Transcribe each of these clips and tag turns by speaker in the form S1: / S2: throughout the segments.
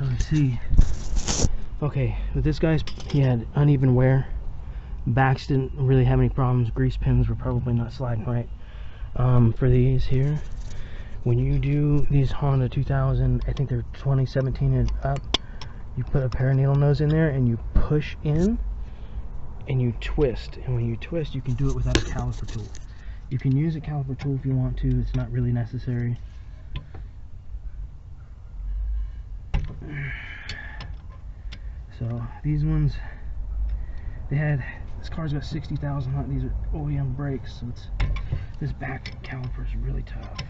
S1: So let's see. Okay, with this guy's, he had uneven wear. Backs didn't really have any problems. Grease pins were probably not sliding right. For these here, when you do these Honda 2000, I think they're 2017 and up, you put a pair of needle nose in there and you push in and you twist. And when you twist, you can do it without a caliper tool. You can use a caliper tool if you want to. It's not really necessary. So these ones, they had, this car's got 60,000 on it. These are OEM brakes, so it's, this back caliper is really tough.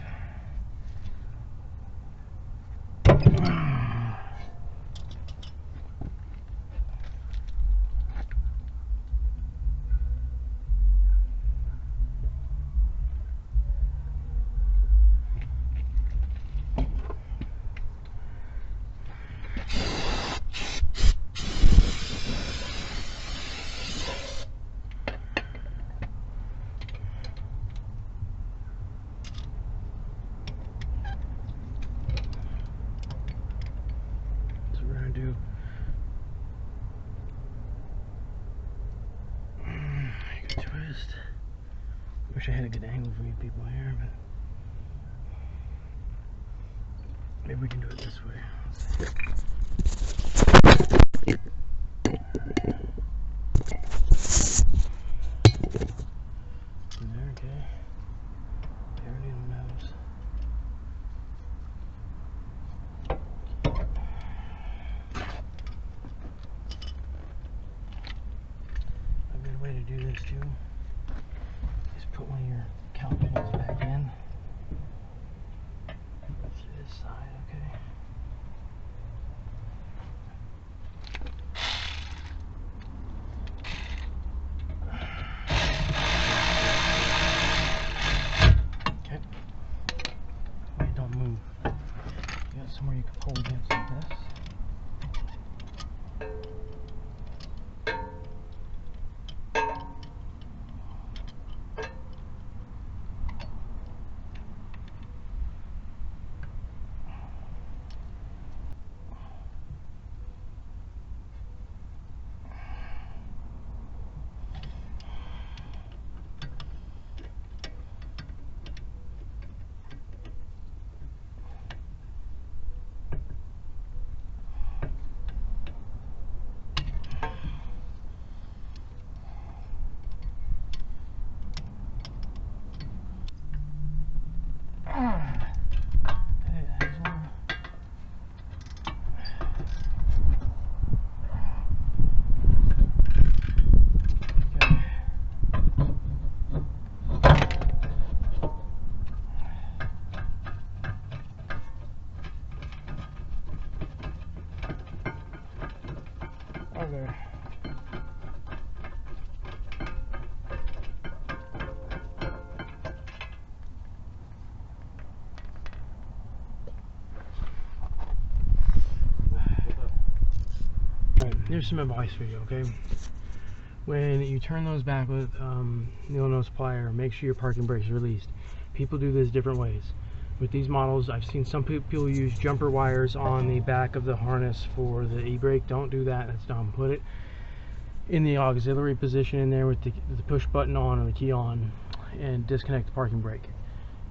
S1: Do you can twist. Wish I had a good angle for you people here, but maybe we can do it this way. There, okay. There it is. Way to do this too is put one of your calipers back in through this side, okay? Okay. Wait, don't move. You got somewhere you can pull against like this. Okay. Here's some advice for you, okay? When you turn those back with needle nose plier, make sure your parking brake is released. People do this different ways. With these models, I've seen some people use jumper wires on the back of the harness for the e-brake. Don't do that, that's dumb. Put it in the auxiliary position in there with the push button on or the key on and disconnect the parking brake.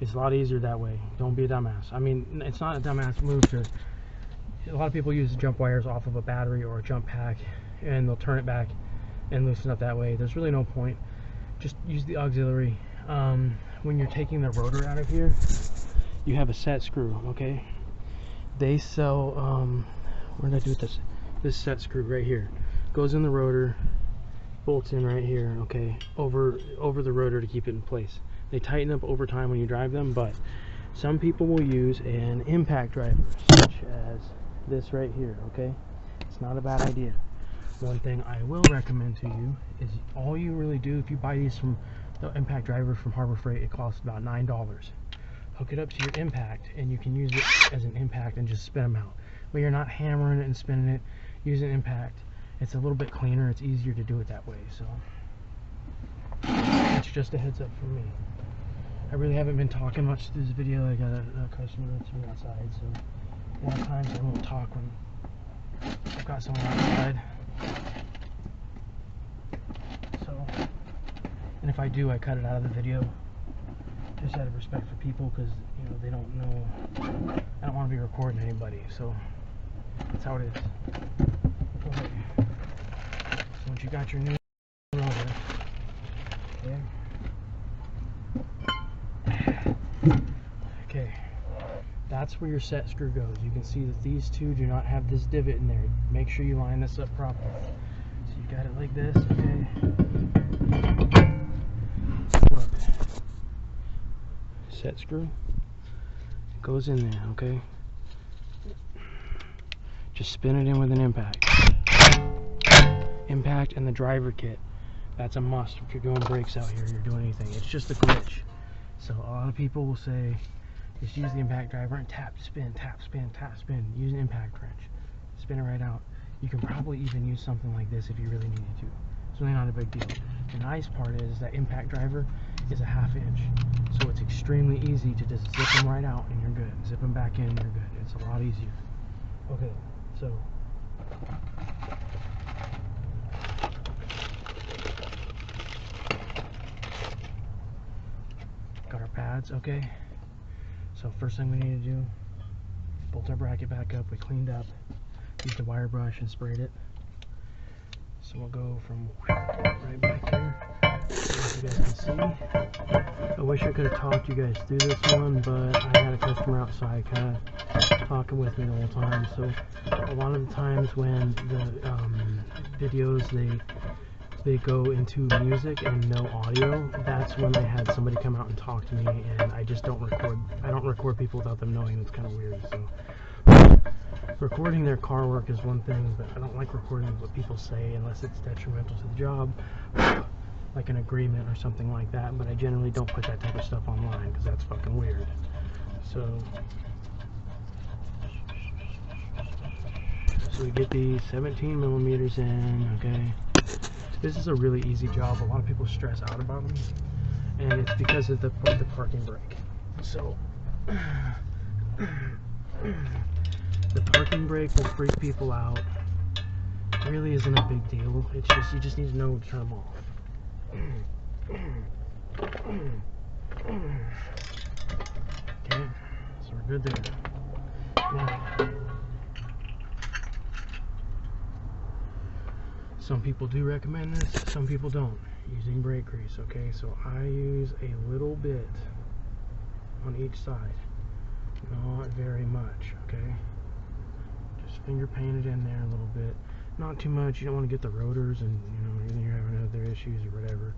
S1: It's a lot easier that way. Don't be a dumbass. I mean, it's not a dumbass move to, a lot of people use the jump wires off of a battery or a jump pack and they'll turn it back and loosen up that way. There's really no point. Just use the auxiliary. When you're taking the rotor out of here, you have a set screw, okay? They sell, what did I do with this? This set screw right here. Goes in the rotor, bolts in right here, okay? Over the rotor to keep it in place. They tighten up over time when you drive them, but some people will use an impact driver, such as this right here, okay? It's not a bad idea. One thing I will recommend to you is all you really do, if you buy these from the impact driver from Harbor Freight, it costs about $9. Hook it up to your impact and you can use it as an impact and just spin them out. But you're not hammering it and spinning it. Use an impact. It's a little bit cleaner. It's easier to do it that way. So it's just a heads up from me. I really haven't been talking much through this video. I got a customer that's been outside, so a lot of times I won't talk when I've got someone outside. So, and if I do, I cut it out of the video. Just out of respect for people, because you know they don't know. I don't want to be recording anybody, so that's how it is. Okay. So once you got your new roller, okay, that's where your set screw goes. You can see that these two do not have this divot in there. Make sure you line this up properly. So you got it like this, okay? Look. Set screw goes in there, okay? Just spin it in with an impact. Impact and the driver kit. That's a must if you're doing brakes out here, you're doing anything. It's just a glitch. So a lot of people will say, just use the impact driver and tap, spin, tap, spin, tap, spin. Use an impact wrench. Spin it right out. You can probably even use something like this if you really needed to. It's really not a big deal. The nice part is that impact driver is a 1/2 inch. So it's extremely easy to just zip them right out and you're good. Zip them back in, you're good. It's a lot easier. Okay, so got our pads, okay? So first thing we need to do, bolt our bracket back up. We cleaned up, used a wire brush and sprayed it. So we'll go from right back here, as you guys can see. I wish I could have talked you guys through this one, but I had a customer outside kind of talking with me the whole time. So a lot of the times when the videos they go into music and no audio, that's when I had somebody come out and talk to me, and I just don't record. I don't record people without them knowing. It's kind of weird. So recording their car work is one thing, but I don't like recording what people say unless it's detrimental to the job, like an agreement or something like that. But I generally don't put that type of stuff online because that's fucking weird. So we get these 17 millimeters in, okay? This is a really easy job. A lot of people stress out about them, and it's because of the parking brake. So the parking brake will freak people out. It really isn't a big deal. It's just, you just need to know to turn them off. Okay, so we're good there. Now, some people do recommend this, some people don't, using brake grease, okay? So I use a little bit on each side, not very much, okay? Just finger paint it in there a little bit, not too much. You don't want to get the rotors and, you know, then you're having other issues or whatever.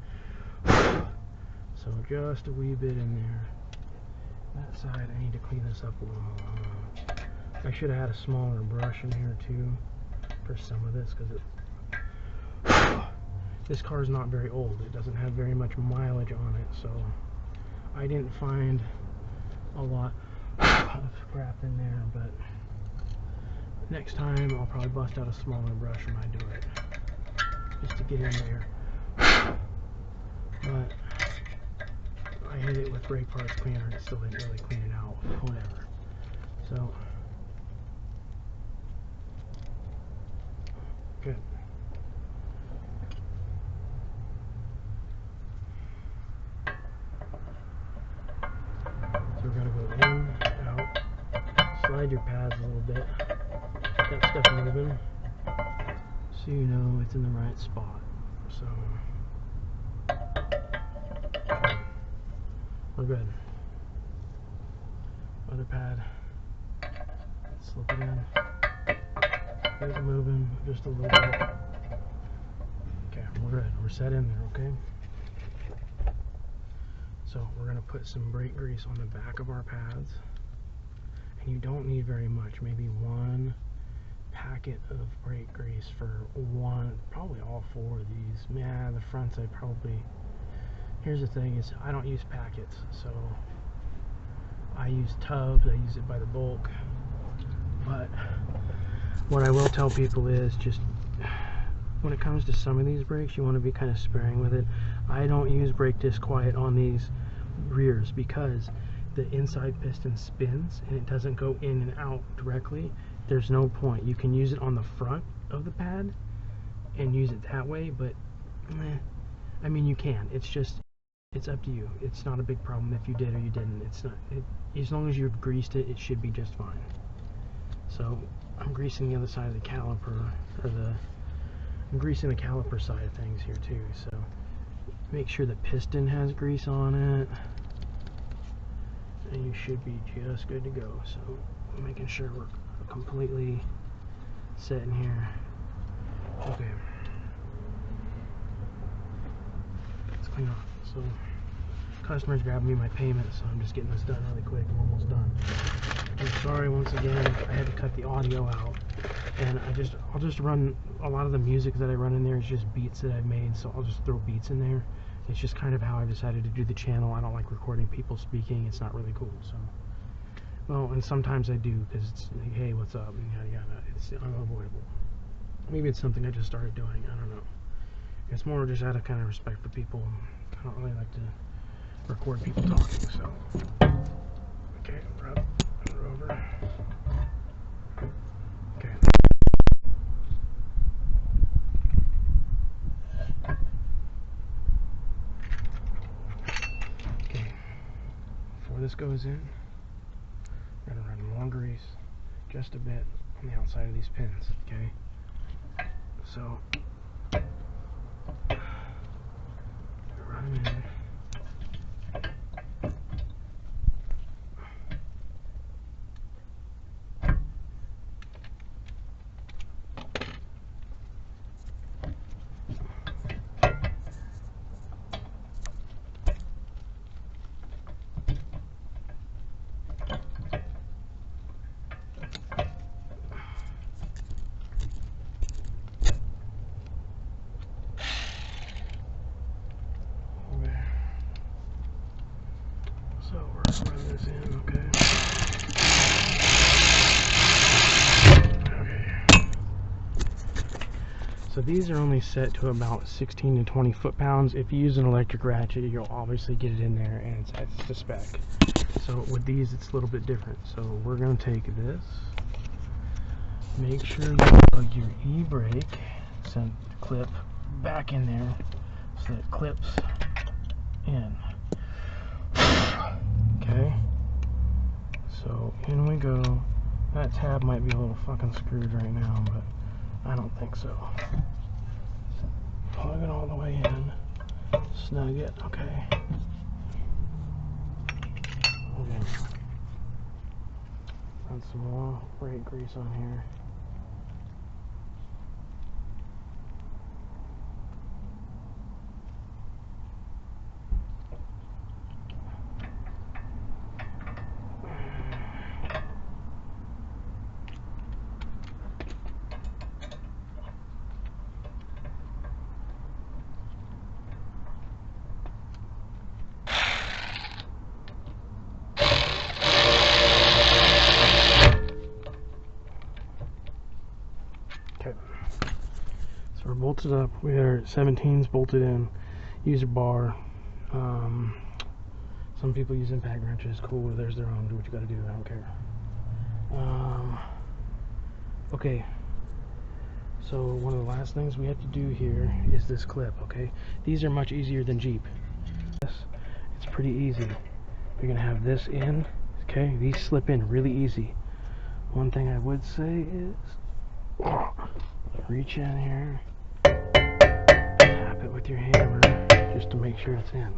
S1: So just a wee bit in there. That side, I need to clean this up a little more. I should have had a smaller brush in here too for some of this, because this car is not very old. It doesn't have very much mileage on it, so I didn't find a lot of crap in there, but next time I'll probably bust out a smaller brush when I do it, just to get in there. But I hit it with brake parts cleaner and it still didn't really clean it out, whatever. So good. So we're going to go in, out, slide your pads a little bit, get that stuff moving, so you know it's in the right spot. So we're good. Other pad, slip it in, get it moving just a little bit. Okay, we're good. We're set in there, okay? So we're going to put some brake grease on the back of our pads, and you don't need very much, maybe one packet of brake grease for one, probably all four of these. Man, the fronts I probably, here's the thing is I don't use packets, so I use tubs, I use it by the bulk. But what I will tell people is just when it comes to some of these brakes, you want to be kind of sparing with it. I don't use brake disc quiet on these rears because the inside piston spins and it doesn't go in and out directly. there's no point. You can use it on the front of the pad and use it that way, but I mean, you can. It's up to you. It's not a big problem if you did or you didn't. It's not. As long as you've greased it, it should be just fine. So I'm greasing the other side of the caliper, I'm greasing the caliper side of things here too. So make sure the piston has grease on it, and you should be just good to go. So making sure we're completely set in here. Okay. Let's clean off. So customers grabbing me my payment, so I'm just getting this done really quick. I'm almost done. I'm sorry once again, I had to cut the audio out, and I'll just run a lot of the music that I run in there is just beats that I've made, so I'll just throw beats in there. It's just kind of how I decided to do the channel. I don't like recording people speaking. It's not really cool. So, well, and sometimes I do because it's like, hey, what's up, and yada yada. It's unavoidable. Maybe it's something I just started doing. I don't know. It's more just out of kind of respect for people. I don't really like to record people talking, so. Okay, rub it over. Okay. Okay. Before this goes in, we're gonna run more grease, just a bit, on the outside of these pins, okay? So, run them in. So we're going to run this in, okay? Okay. So these are only set to about 16 to 20 foot-pounds. If you use an electric ratchet, you'll obviously get it in there, and it's the spec. So with these, it's a little bit different. So we're going to take this, make sure you plug your e-brake clip back in there so it clips in. Okay, so in we go. That tab might be a little fucking screwed right now, but I don't think so. Plug it all the way in, snug it, okay. Okay. Run some more brake grease on here. Okay, so we're bolted up. We got our 17s bolted in. Use a bar. Some people use impact wrenches. Cool, there's their own. Do what you gotta do. I don't care. Okay, so one of the last things we have to do here is this clip. Okay, these are much easier than Jeep. It's pretty easy. You're gonna have this in. Okay, these slip in really easy. One thing I would say is reach in here, tap it with your hammer just to make sure it's in.